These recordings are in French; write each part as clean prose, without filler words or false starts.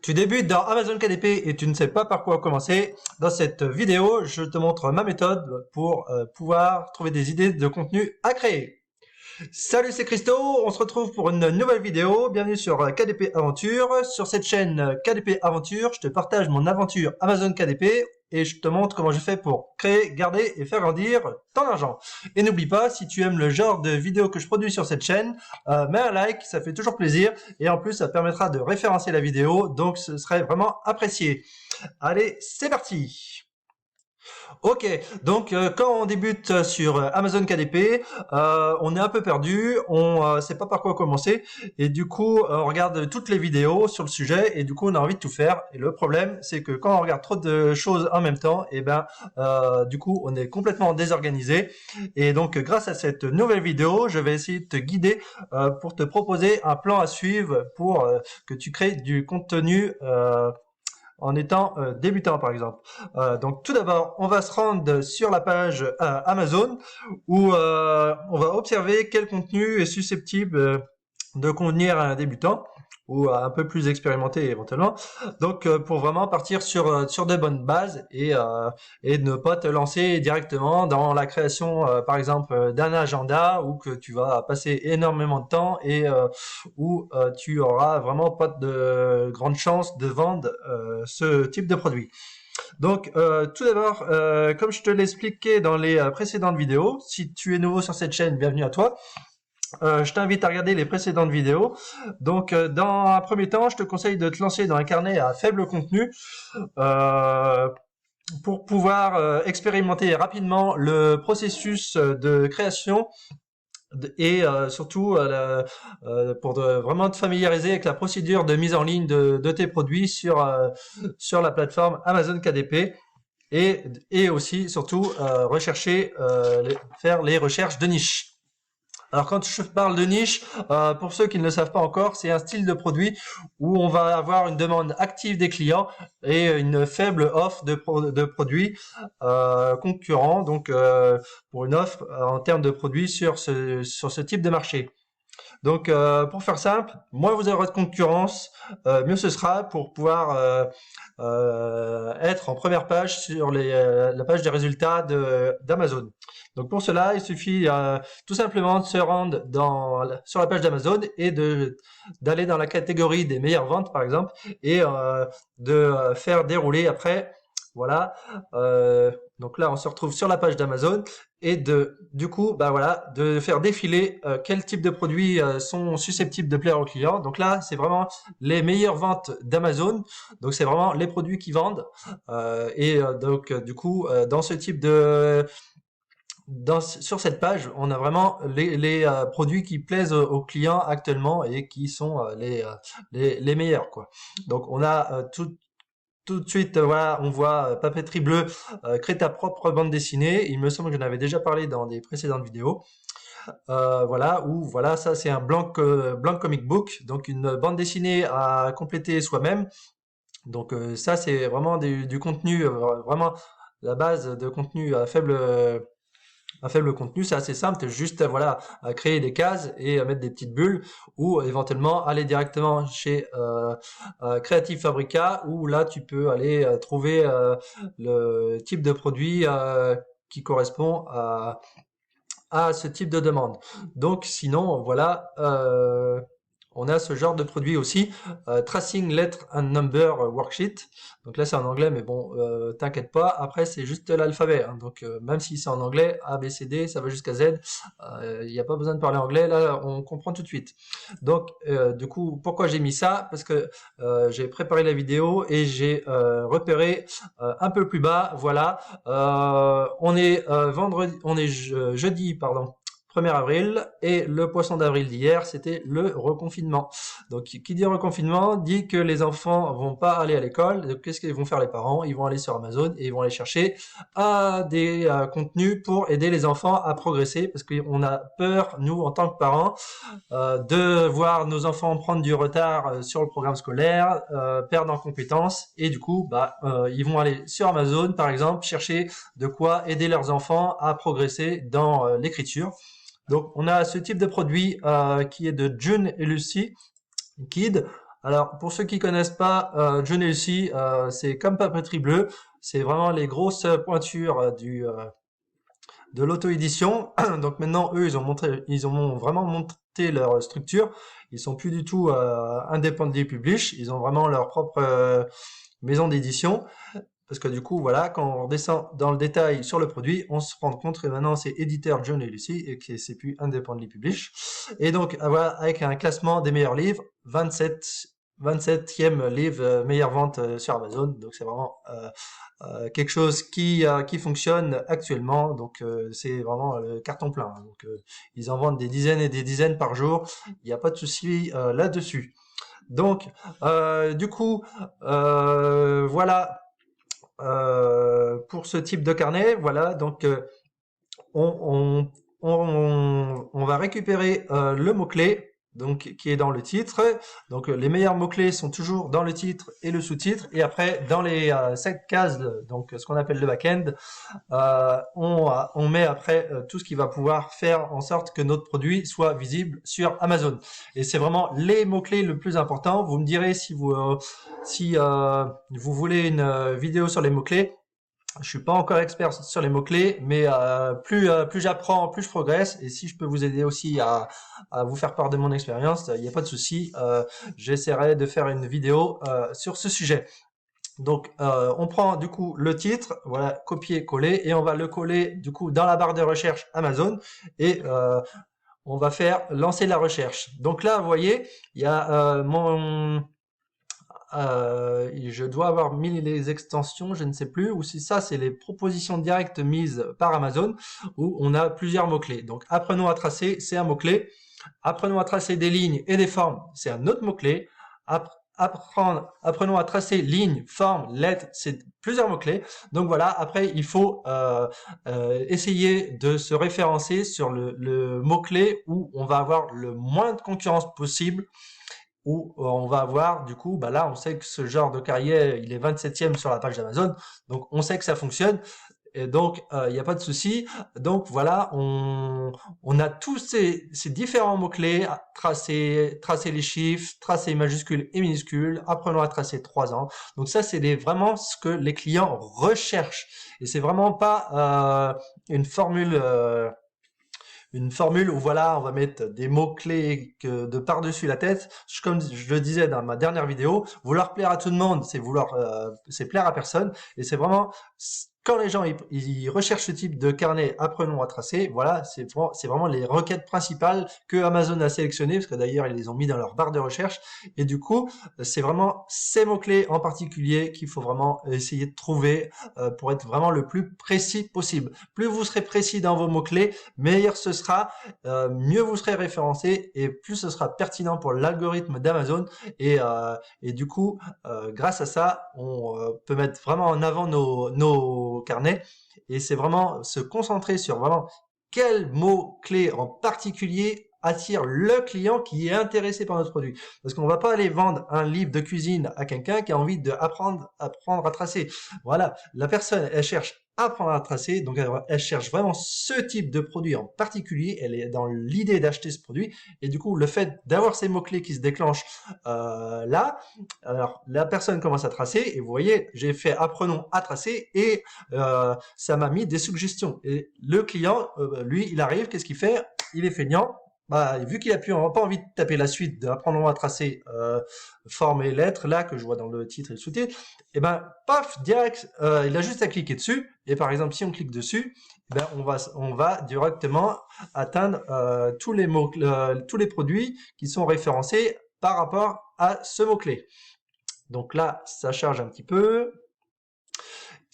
Tu débutes dans Amazon KDP et tu ne sais pas par quoi commencer. Dans cette vidéo, je te montre ma méthode pour pouvoir trouver des idées de contenu à créer. Salut, c'est Christo, on se retrouve pour une nouvelle vidéo. Bienvenue sur KDP Aventure. Sur cette chaîne KDP Aventure, je te partage mon aventure Amazon KDP et je te montre comment je fais pour créer, garder et faire grandir ton argent. Et n'oublie pas, si tu aimes le genre de vidéos que je produis sur cette chaîne, mets un like, ça fait toujours plaisir. Et en plus, ça permettra de référencer la vidéo, donc ce serait vraiment apprécié. Allez, c'est parti! Ok, donc quand on débute sur Amazon KDP, on est un peu perdu, on sait pas par quoi commencer, et du coup on regarde toutes les vidéos sur le sujet, et du coup on a envie de tout faire. Et le problème, c'est que quand on regarde trop de choses en même temps, et ben du coup on est complètement désorganisé. Et donc grâce à cette nouvelle vidéo, je vais essayer de te guider pour te proposer un plan à suivre pour que tu crées du contenu en étant débutant par exemple. Donc tout d'abord, on va se rendre sur la page Amazon où on va observer quel contenu est susceptible de convenir à un débutant ou à un peu plus expérimenté éventuellement. Donc pour vraiment partir sur de bonnes bases et ne pas te lancer directement dans la création par exemple d'un agenda où que tu vas passer énormément de temps et où tu auras vraiment pas de grande chance de vendre ce type de produit. Donc tout d'abord, comme je te l'expliquais dans les précédentes vidéos, si tu es nouveau sur cette chaîne, bienvenue à toi. Je t'invite à regarder les précédentes vidéos. Donc, dans un premier temps, je te conseille de te lancer dans un carnet à faible contenu pour pouvoir expérimenter rapidement le processus de création et surtout pour vraiment te familiariser avec la procédure de mise en ligne de tes produits sur la plateforme Amazon KDP et aussi surtout faire les recherches de niche. Alors quand je parle de niche, pour ceux qui ne le savent pas encore, c'est un style de produit où on va avoir une demande active des clients et une faible offre de produits concurrents, donc pour une offre en termes de produits sur ce type de marché. Donc pour faire simple, moins vous aurez de concurrence, mieux ce sera pour pouvoir être en première page sur la page des résultats d'Amazon. Donc pour cela, il suffit tout simplement de se rendre sur la page d'Amazon et d'aller dans la catégorie des meilleures ventes par exemple et de faire dérouler après. Voilà. Donc là, on se retrouve sur la page d'Amazon et du coup, bah voilà, de faire défiler quel type de produits sont susceptibles de plaire aux clients. Donc là, c'est vraiment les meilleures ventes d'Amazon. Donc c'est vraiment les produits qui vendent. Donc du coup, dans ce type sur cette page, on a vraiment les produits qui plaisent aux clients actuellement et qui sont les meilleurs, quoi. Donc on a tout de suite, voilà, on voit Papeterie Bleue, crée ta propre bande dessinée. Il me semble que j'en avais déjà parlé dans des précédentes vidéos. Voilà, ou voilà, ça c'est un blank comic book, donc une bande dessinée à compléter soi-même. Donc ça c'est vraiment du contenu, vraiment la base de contenu à faible contenu, c'est assez simple, t'as juste voilà à créer des cases et à mettre des petites bulles ou éventuellement aller directement chez Creative Fabrica où là tu peux aller trouver le type de produit qui correspond à ce type de demande. Donc sinon voilà on a ce genre de produit aussi, Tracing Letter and Number Worksheet. Donc là c'est en anglais, mais bon, t'inquiète pas, après c'est juste l'alphabet. Hein. Donc même si c'est en anglais, A, B, C, D, ça va jusqu'à Z, il n'y a pas besoin de parler anglais, là on comprend tout de suite. Donc du coup, pourquoi j'ai mis ça? Parce que j'ai préparé la vidéo et j'ai repéré un peu plus bas, voilà, on est jeudi, pardon. 1er avril et le poisson d'avril d'hier c'était le reconfinement. Donc qui dit reconfinement dit que les enfants vont pas aller à l'école. Donc qu'est-ce qu'ils vont faire les parents? Ils vont aller sur Amazon et ils vont aller chercher des contenus pour aider les enfants à progresser parce qu'on a peur nous en tant que parents de voir nos enfants prendre du retard sur le programme scolaire, perdre en compétences et du coup ils vont aller sur Amazon par exemple chercher de quoi aider leurs enfants à progresser dans l'écriture. Donc on a ce type de produit qui est de June et Lucy Kid. Alors, pour ceux qui connaissent pas Johnny Lucy, c'est comme Papeterie Bleue. C'est vraiment les grosses pointures de l'auto-édition. Donc maintenant, eux, ils ont vraiment monté leur structure. Ils sont plus du tout independently publish. Ils ont vraiment leur propre maison d'édition. Parce que du coup, voilà, quand on descend dans le détail sur le produit, on se rend compte que maintenant c'est éditeur John et Lucy et que c'est plus independently publish. Et donc, voilà, avec un classement des meilleurs livres, 27e livre meilleure vente sur Amazon. Donc c'est vraiment quelque chose qui fonctionne actuellement. Donc c'est vraiment le carton plein. Donc ils en vendent des dizaines et des dizaines par jour. Il n'y a pas de souci là-dessus. Donc du coup voilà pour ce type de carnet. Voilà, donc on va récupérer le mot-clé donc qui est dans le titre. Donc les meilleurs mots-clés sont toujours dans le titre et le sous-titre. Et après, dans les 7 cases, donc ce qu'on appelle le back-end, on met après tout ce qui va pouvoir faire en sorte que notre produit soit visible sur Amazon. Et c'est vraiment les mots-clés le plus important. Vous me direz si vous voulez une vidéo sur les mots-clés. Je suis pas encore expert sur les mots-clés, mais plus j'apprends, plus je progresse. Et si je peux vous aider aussi à vous faire part de mon expérience, il n'y a pas de souci. J'essaierai de faire une vidéo sur ce sujet. Donc, on prend du coup le titre, voilà, copier-coller, et on va le coller du coup dans la barre de recherche Amazon, et on va faire lancer la recherche. Donc là, vous voyez, il y a je dois avoir mis les extensions, je ne sais plus, ou si ça c'est les propositions directes mises par Amazon, où on a plusieurs mots-clés. Donc apprenons à tracer, c'est un mot-clé. Apprenons à tracer des lignes et des formes, c'est un autre mot-clé. Apprenons à tracer lignes, formes, lettres, c'est plusieurs mots-clés. Donc voilà, après il faut essayer de se référencer sur le mot-clé où on va avoir le moins de concurrence possible, où on va avoir, du coup, bah là, on sait que ce genre de carrière, il est 27e sur la page d'Amazon, donc on sait que ça fonctionne, et donc il n'y a pas de souci. Donc voilà, on a tous ces différents mots-clés, tracer les chiffres, tracer majuscules et minuscules, apprenons à tracer 3 ans. Donc ça, c'est vraiment ce que les clients recherchent, et c'est vraiment pas une formule où voilà, on va mettre des mots-clés de par-dessus la tête. Comme je le disais dans ma dernière vidéo, vouloir plaire à tout le monde, c'est plaire à personne. Et c'est vraiment, quand les gens ils recherchent ce type de carnet, apprenons à tracer, voilà, c'est vraiment les requêtes principales que Amazon a sélectionnées, parce que d'ailleurs, ils les ont mis dans leur barre de recherche. Et du coup, c'est vraiment ces mots-clés en particulier qu'il faut vraiment essayer de trouver pour être vraiment le plus précis possible. Plus vous serez précis dans vos mots-clés, meilleur ce sera, mieux vous serez référencé, et plus ce sera pertinent pour l'algorithme d'Amazon. Et du coup, grâce à ça, on peut mettre vraiment en avant nos carnets. Et c'est vraiment se concentrer sur vraiment quel mot-clé en particulier attire le client qui est intéressé par notre produit. Parce qu'on va pas aller vendre un livre de cuisine à quelqu'un qui a envie d'apprendre à tracer. Voilà, la personne, elle cherche à apprendre à tracer, donc elle cherche vraiment ce type de produit en particulier, elle est dans l'idée d'acheter ce produit, et du coup, le fait d'avoir ces mots-clés qui se déclenchent là, alors la personne commence à tracer, et vous voyez, j'ai fait apprenons à tracer, et ça m'a mis des suggestions. Et le client, lui, il arrive, qu'est-ce qu'il fait? Il est feignant. Bah, vu qu'il a pas envie de taper la suite d'apprendre à tracer forme et lettres, là, que je vois dans le titre et le sous-titre, et ben, paf, direct, il a juste à cliquer dessus. Et par exemple, si on clique dessus, eh ben, on va directement atteindre tous les produits qui sont référencés par rapport à ce mot-clé. Donc là, ça charge un petit peu.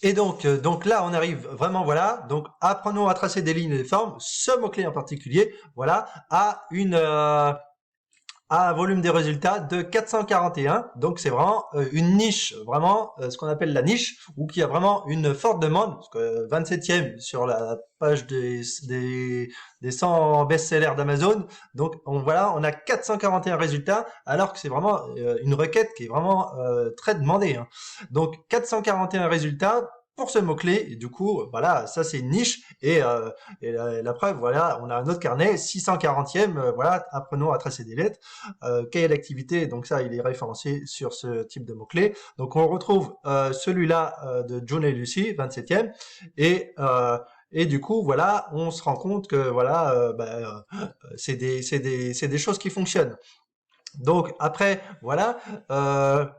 Et donc là, on arrive vraiment, voilà. Donc, apprenons à tracer des lignes et des formes. Ce mot-clé en particulier, voilà, a un volume des résultats de 441. Donc, c'est vraiment une niche, vraiment ce qu'on appelle la niche, ou qui a vraiment une forte demande. Parce que 27e sur la page des 100 best-sellers d'Amazon. Donc, voilà, on a 441 résultats, alors que c'est vraiment une requête qui est vraiment très demandée. Hein. Donc, 441 résultats. pour ce mot-clé. Et du coup, voilà, ça c'est une niche. Et la preuve, voilà, on a un autre carnet, 640e, voilà, apprenons à tracer des lettres, cahier d'activité, donc ça, il est référencé sur ce type de mots-clés. Donc on retrouve celui-là de John et Lucy, 27e, et du coup, voilà, on se rend compte que voilà, c'est des choses qui fonctionnent. Donc après, voilà,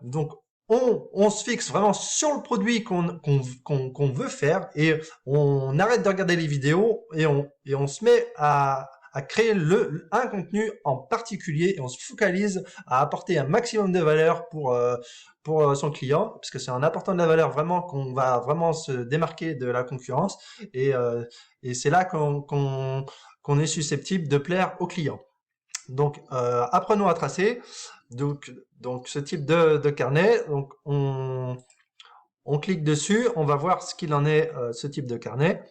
donc on se fixe vraiment sur le produit qu'on veut faire et on arrête de regarder les vidéos et on se met à créer un contenu en particulier et on se focalise à apporter un maximum de valeur pour son client parce que c'est en apportant de la valeur vraiment qu'on va vraiment se démarquer de la concurrence et c'est là qu'on est susceptible de plaire aux clients. Donc, apprenons à tracer. Donc ce type de carnet, donc on clique dessus, on va voir ce qu'il en est, ce type de carnet.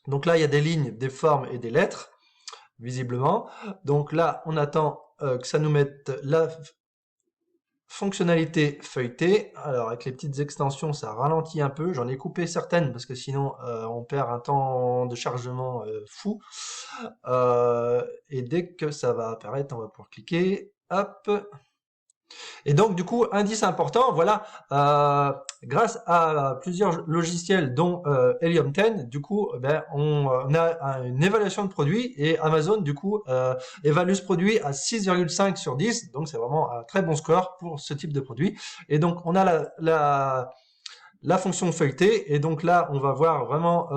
Donc là, il y a des lignes, des formes et des lettres, visiblement. Donc là, on attend que ça nous mette la fonctionnalité feuilletée. Alors avec les petites extensions, ça ralentit un peu. J'en ai coupé certaines parce que sinon on perd un temps de chargement fou. Et dès que ça va apparaître, on va pouvoir cliquer. Hop. Et donc du coup, indice important, voilà, grâce à plusieurs logiciels dont Helium 10, du coup, on a une évaluation de produit et Amazon du coup évalue ce produit à 6,5 sur 10, donc c'est vraiment un très bon score pour ce type de produit. Et donc on a la fonction feuilletée et donc là on va voir vraiment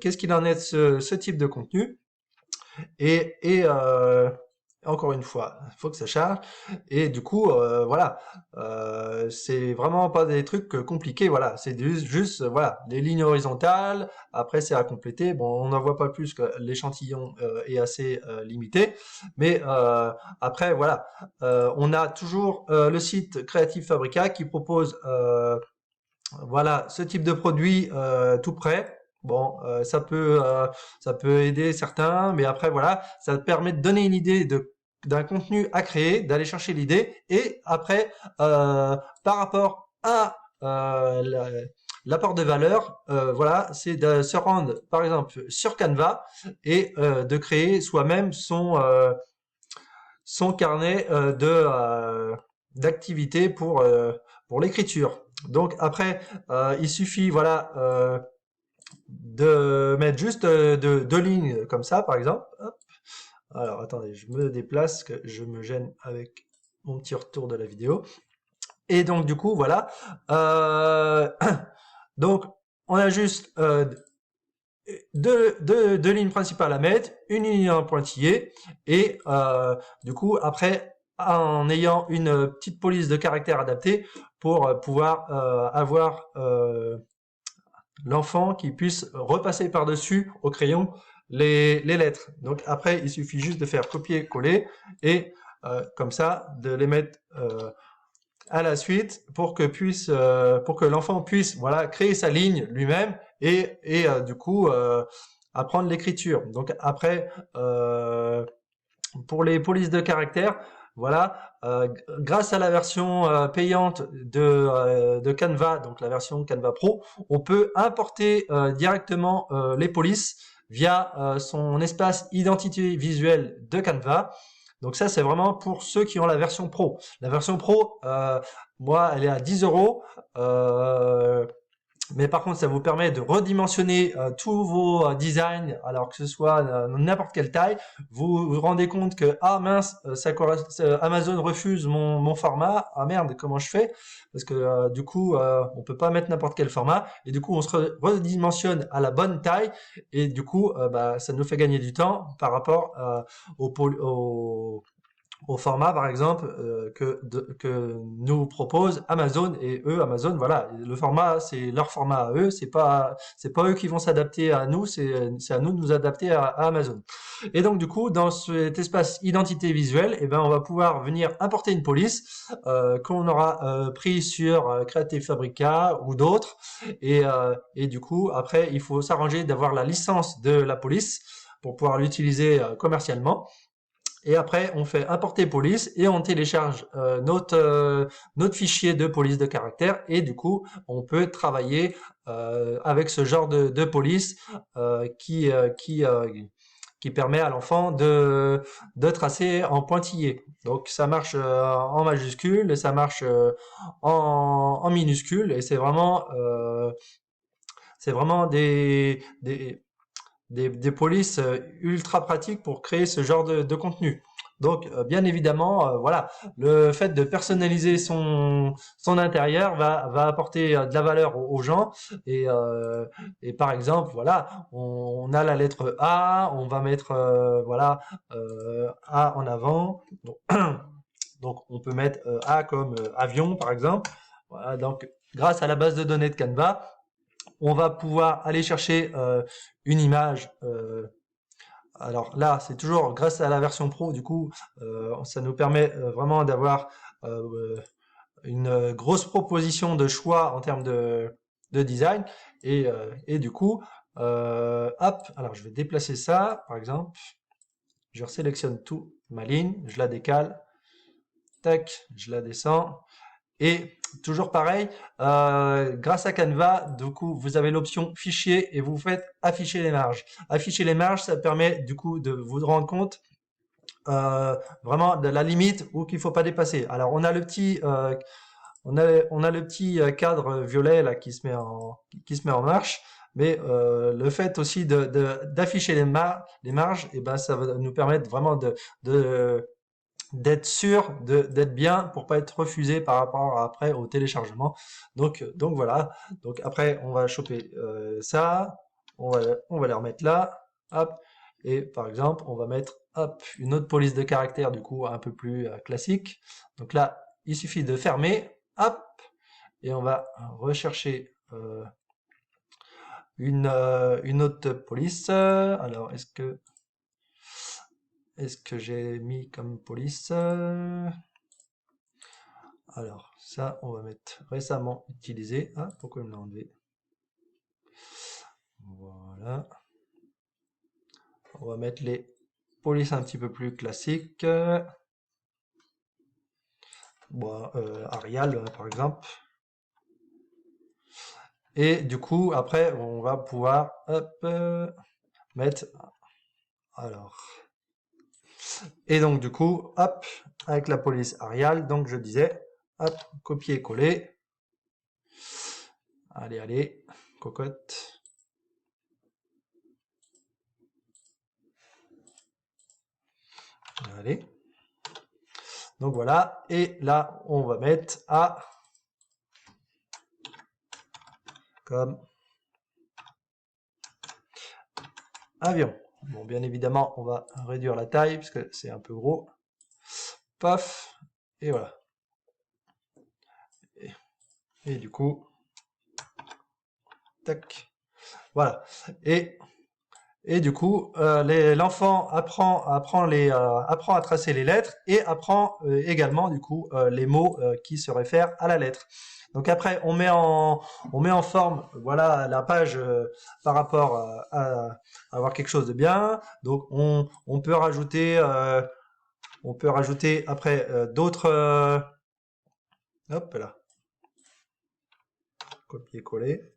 qu'est-ce qu'il en est de ce type de contenu. Et encore une fois, il faut que ça charge. Et du coup, voilà, c'est vraiment pas des trucs compliqués. Voilà, c'est juste voilà, les lignes horizontales. Après, c'est à compléter. Bon, on n'en voit pas plus que l'échantillon est assez limité. Mais après, voilà, on a toujours le site Creative Fabrica qui propose voilà ce type de produit tout prêt. Bon, ça peut aider certains, mais après voilà, ça permet de donner une idée d'un contenu à créer, d'aller chercher l'idée, et après par rapport à l'apport de valeur, voilà, c'est de se rendre par exemple sur Canva et de créer soi-même son carnet d'activités pour l'écriture. Donc après, il suffit voilà de mettre juste deux lignes comme ça, par exemple. Hop. Alors attendez, je me déplace, que je me gêne avec mon petit retour de la vidéo. Et donc du coup, voilà. Donc on a juste deux lignes principales à mettre, une ligne en pointillé, et du coup après en ayant une petite police de caractère adaptée pour pouvoir avoir l'enfant qui puisse repasser par-dessus au crayon les lettres. Donc après, il suffit juste de faire copier-coller et comme ça, de les mettre à la suite pour que l'enfant puisse voilà créer sa ligne lui-même et du coup apprendre l'écriture. Donc après, pour les polices de caractère, voilà, grâce à la version payante de Canva, donc la version Canva Pro, on peut importer directement les polices via son espace identité visuelle de Canva. Donc ça, c'est vraiment pour ceux qui ont la version Pro. La version Pro, moi, elle est à 10 €. Mais par contre, ça vous permet de redimensionner tous vos designs, alors que ce soit n'importe quelle taille. Vous vous rendez compte que ah mince, Amazon refuse mon format. Ah merde, comment je fais? Parce que du coup, on peut pas mettre n'importe quel format. Et du coup, on se redimensionne à la bonne taille. Et du coup, ça nous fait gagner du temps par rapport au format par exemple que nous propose Amazon. Et eux, Amazon, voilà, le format c'est leur format à eux, c'est pas eux qui vont s'adapter à nous, c'est à nous de nous adapter à Amazon. Et donc du coup, dans cet espace identité visuelle, eh ben on va pouvoir venir importer une police qu'on aura pris sur Creative Fabrica ou d'autres, et du coup après il faut s'arranger d'avoir la licence de la police pour pouvoir l'utiliser commercialement. Et après, on fait importer police et on télécharge notre fichier de police de caractère. Et du coup, on peut travailler avec ce genre de police qui permet à l'enfant de tracer en pointillé. Donc ça marche en majuscule et ça marche en minuscule. Et c'est vraiment des polices ultra pratiques pour créer ce genre de contenu. Donc, bien évidemment, voilà, le fait de personnaliser son intérieur va apporter de la valeur aux gens. Et par exemple, voilà, on a la lettre A, on va mettre voilà A en avant. Donc, on peut mettre A comme avion, par exemple. Voilà, donc, grâce à la base de données de Canva, on va pouvoir aller chercher une image. Alors là, c'est toujours grâce à la version pro, du coup, ça nous permet vraiment d'avoir euh, une grosse proposition de choix en termes de design. Et du coup, hop, alors je vais déplacer ça, par exemple. Je sélectionne tout, ma ligne, je la décale, tac, je la descends. Et toujours pareil, grâce à Canva, du coup, vous avez l'option fichier et vous faites afficher les marges. Afficher les marges, ça permet du coup de vous rendre compte vraiment de la limite ou qu'il faut pas dépasser. Alors on a le petit on a le petit cadre violet là qui se met en marche, mais le fait aussi d'afficher les marges, et ben ça va nous permettre vraiment de d'être sûr d'être bien pour pas être refusé par rapport après au téléchargement. Donc voilà. Donc après on va choper ça, on va les remettre là, hop. Et par exemple on va mettre hop une autre police de caractère du coup un peu plus classique. Donc là il suffit de fermer, hop, et on va rechercher une autre police. Alors est-ce que j'ai mis comme police alors, ça, on va mettre récemment utilisé. Ah, pourquoi il me l'a enlevé? Voilà. On va mettre les polices un petit peu plus classiques. Bon, Arial, par exemple. Et du coup, après, on va pouvoir hop, mettre. Alors. Et donc, du coup, hop, avec la police Arial, donc je disais, hop, copier-coller. Allez, allez, cocotte. Allez. Donc voilà, et là, on va mettre A comme avion. Bon, bien évidemment, on va réduire la taille parce que c'est un peu gros. Paf, et voilà. Et du coup, tac, voilà. Et du coup, l'enfant apprend à tracer les lettres et apprend également du coup les mots qui se réfèrent à la lettre. Donc après, on met en forme, voilà, la page par rapport à avoir quelque chose de bien. Donc on peut rajouter après d'autres, hop là, copier-coller.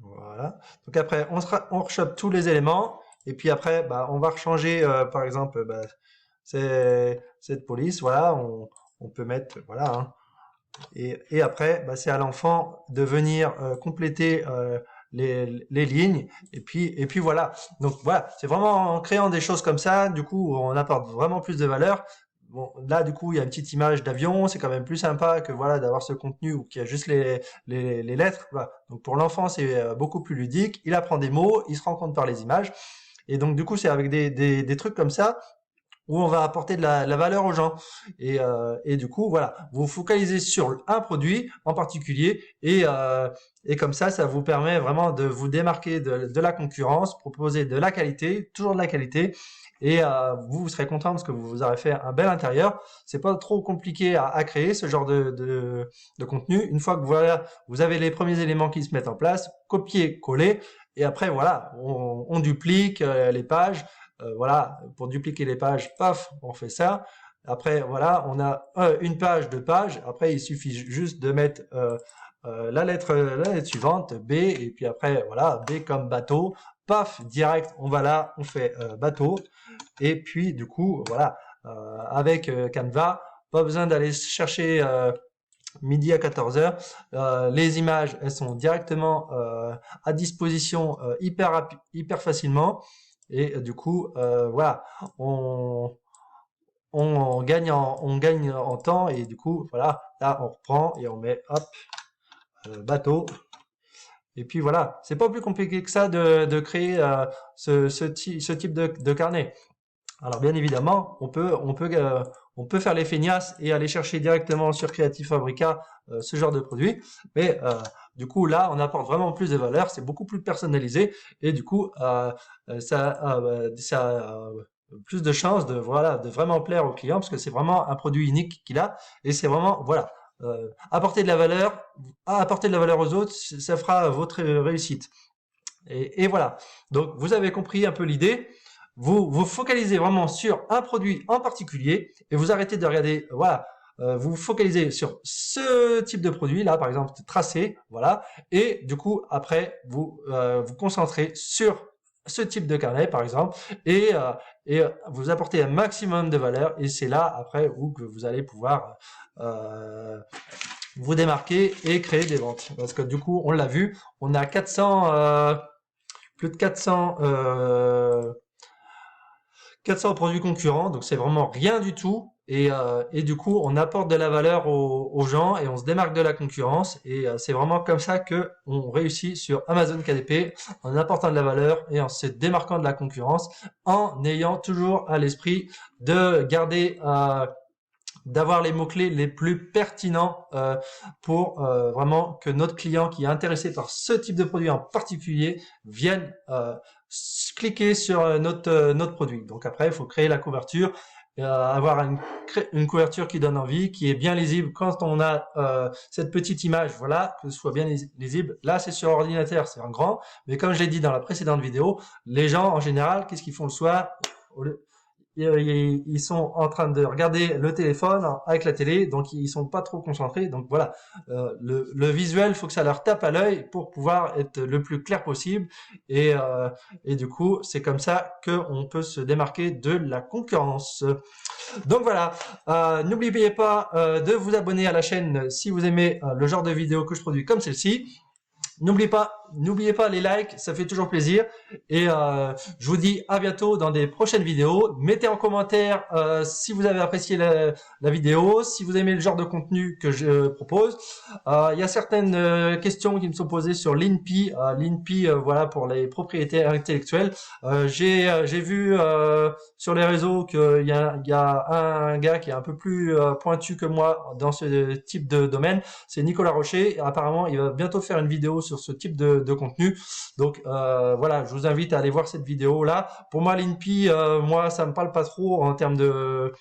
Voilà. Donc après, on rechoppe tous les éléments. Et puis après, bah, on va rechanger, par exemple, bah, cette police. Voilà, on peut mettre, voilà, hein. Et après, bah, c'est à l'enfant de venir compléter les lignes. Et puis voilà. Donc voilà, c'est vraiment en créant des choses comme ça, du coup, on apporte vraiment plus de valeur. Bon, là, du coup, il y a une petite image d'avion, c'est quand même plus sympa que voilà d'avoir ce contenu où il y a juste les lettres. Voilà. Donc pour l'enfant, c'est beaucoup plus ludique. Il apprend des mots, il se rend compte par les images. Et donc du coup, c'est avec des trucs comme ça où on va apporter de la valeur aux gens. Et du coup, voilà, vous vous focalisez sur un produit en particulier et comme ça vous permet vraiment de vous démarquer de la concurrence, proposer de la qualité, toujours de la qualité. Et vous serez content parce que vous aurez fait un bel intérieur. C'est pas trop compliqué à créer ce genre de contenu. Une fois que voilà, vous avez les premiers éléments qui se mettent en place, copier, coller, et après voilà, on duplique les pages voilà, pour dupliquer les pages, paf, on fait ça. Après, voilà, on a une page, deux pages. Après, il suffit juste de mettre la lettre suivante, B, et puis après, voilà, B comme bateau. Paf, direct, on va là, on fait bateau. Et puis, du coup, voilà, avec Canva, pas besoin d'aller chercher midi à 14h. Les images, elles sont directement à disposition hyper facilement. Et du coup, voilà, on gagne en temps. Et du coup, voilà, là, on reprend et on met, hop, bateau. Et puis voilà, c'est pas plus compliqué que ça de créer ce type de carnet. Alors bien évidemment, on peut faire les feignasses et aller chercher directement sur Creative Fabrica ce genre de produit, mais du coup là, on apporte vraiment plus de valeur, c'est beaucoup plus personnalisé et du coup ça a plus de chances de voilà de vraiment plaire au client parce que c'est vraiment un produit unique qu'il a et c'est vraiment voilà apporter de la valeur, apporter de la valeur aux autres, ça fera votre réussite. Et voilà. Donc vous avez compris un peu l'idée. Vous vous focalisez vraiment sur un produit en particulier et vous arrêtez de regarder, voilà, vous vous focalisez sur ce type de produit là, par exemple tracé, voilà, et du coup après vous vous concentrez sur ce type de carnet par exemple et vous apportez un maximum de valeur et c'est là après où que vous allez pouvoir vous démarquer et créer des ventes parce que du coup on l'a vu, on a 400 plus de 400 produits concurrents, donc c'est vraiment rien du tout. Et du coup, on apporte de la valeur aux gens et on se démarque de la concurrence. Et c'est vraiment comme ça que on réussit sur Amazon KDP en apportant de la valeur et en se démarquant de la concurrence, en ayant toujours à l'esprit de garder d'avoir les mots-clés les plus pertinents pour vraiment que notre client qui est intéressé par ce type de produit en particulier vienne cliquer sur notre produit. Donc après, il faut créer la couverture, avoir une couverture qui donne envie, qui est bien lisible quand on a cette petite image, voilà, que ce soit bien lisible. Là, c'est sur ordinateur, c'est en grand, mais comme je l'ai dit dans la précédente vidéo, les gens en général, qu'est-ce qu'ils font le soir? Ils sont en train de regarder le téléphone avec la télé, donc ils sont pas trop concentrés. Donc voilà, le visuel, faut que ça leur tape à l'œil pour pouvoir être le plus clair possible. Et du coup, c'est comme ça qu'on peut se démarquer de la concurrence. Donc voilà, n'oubliez pas de vous abonner à la chaîne si vous aimez le genre de vidéos que je produis comme celle-ci. N'oubliez pas les likes, ça fait toujours plaisir. Et je vous dis à bientôt dans des prochaines vidéos. Mettez en commentaire si vous avez apprécié la vidéo, si vous aimez le genre de contenu que je propose. Il y a certaines questions qui me sont posées sur l'INPI. L'INPI, voilà, pour les propriétés intellectuelles. J'ai vu sur les réseaux qu'il y a un gars qui est un peu plus pointu que moi dans ce type de domaine. C'est Nicolas Rocher. Apparemment, il va bientôt faire une vidéo sur ce type de contenu. Donc voilà, je vous invite à aller voir cette vidéo là. Pour moi, l'INPI, moi, ça me parle pas trop en termes de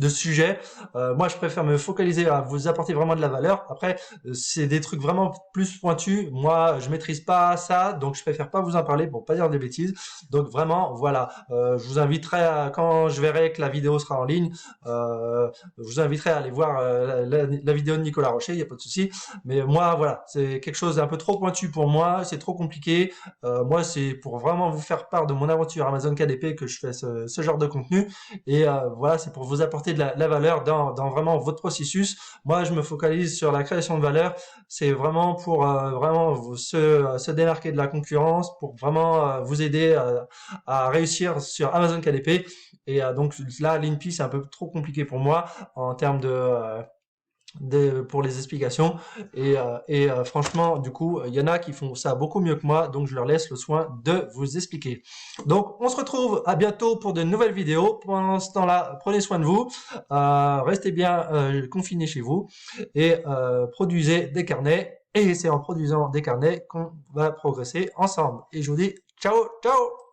sujet. Moi, je préfère me focaliser à vous apporter vraiment de la valeur. Après, c'est des trucs vraiment plus pointus. Moi, je maîtrise pas ça, donc je préfère pas vous en parler pour pas dire des bêtises. Donc vraiment, voilà, je vous inviterai quand je verrai que la vidéo sera en ligne, je vous inviterai à aller voir la vidéo de Nicolas Rocher, il n'y a pas de souci. Mais moi, voilà, c'est quelque chose d'un peu trop pointu pour moi, c'est trop compliqué. Moi, c'est pour vraiment vous faire part de mon aventure Amazon KDP que je fais ce genre de contenu. Et voilà, c'est pour vous apporter de la valeur dans vraiment votre processus. Moi, je me focalise sur la création de valeur. C'est vraiment pour vraiment se démarquer de la concurrence, pour vraiment vous aider à réussir sur Amazon KDP. Et donc là, l'INPI, c'est un peu trop compliqué pour moi en termes pour les explications et franchement du coup il y en a qui font ça beaucoup mieux que moi, donc je leur laisse le soin de vous expliquer. Donc on se retrouve à bientôt pour de nouvelles vidéos. Pendant ce temps-là, prenez soin de vous, restez bien confinés chez vous et produisez des carnets, et c'est en produisant des carnets qu'on va progresser ensemble. Et je vous dis ciao ciao.